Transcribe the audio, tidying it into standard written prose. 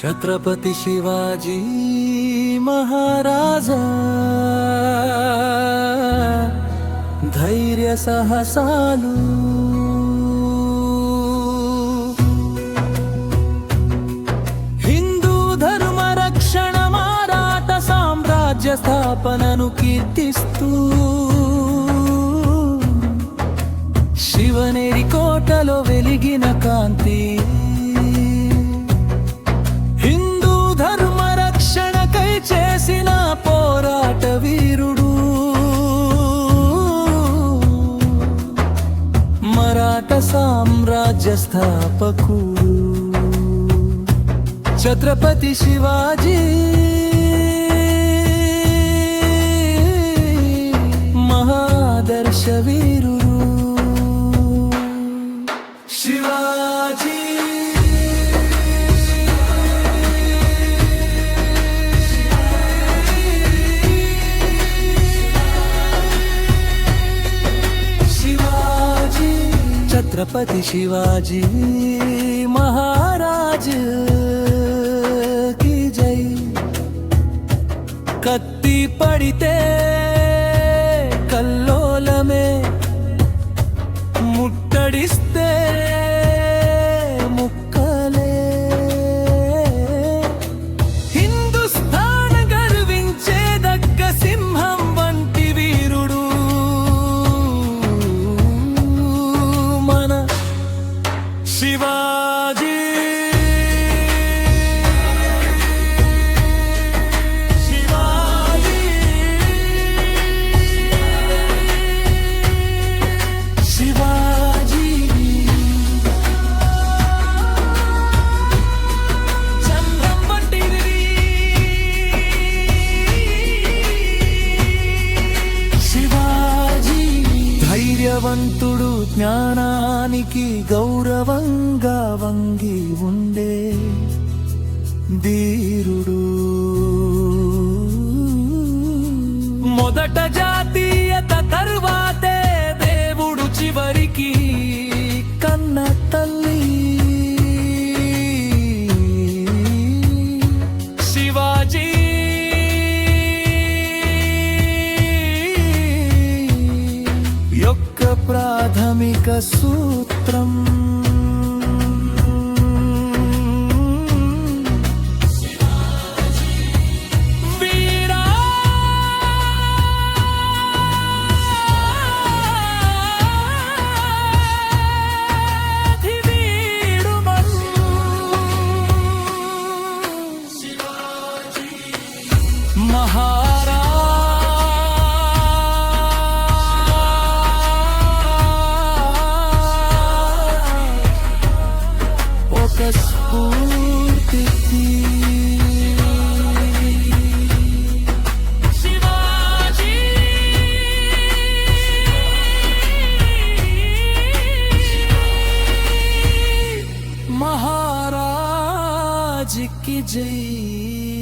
छत्रपती शिवाजी महाराज धैर्य साहसालू हिंदू धर्म रक्षण मराठा साम्राज्य स्थापननु कीर्तिस्तू शिवनेरी कोटलो वेलिगिन कांति చేసిన పోరాట వీరుడు మరాఠ సామ్రాజ్య స్థాపకుడు ఛత్రపతి శివాజీ మహాదర్శ వీరుడు శివాజీ छत्रपति शिवाजी महाराज की जय कत्ती पड़िते कल्लोलमे मुट्टडिस्ते मुक्कले हिंदुस्तान गर्विंचे दग्ग सिंहं वंटि वीरुडु शिवाजी शिवाजी शिवाजी चंद्रं वंटिरी शिवाजी धैर्यवंतुडु జ్ఞానానికి గౌరవంగా వంగి ఉండే ధీరుడు మొదట జాతీయత తర్వాతే దేవుడు చివరికి కన్న తల్లి శివాజీ యొక్క ప్రాథమిక సూత్రం వీరా మహారా స్ఫూర్తి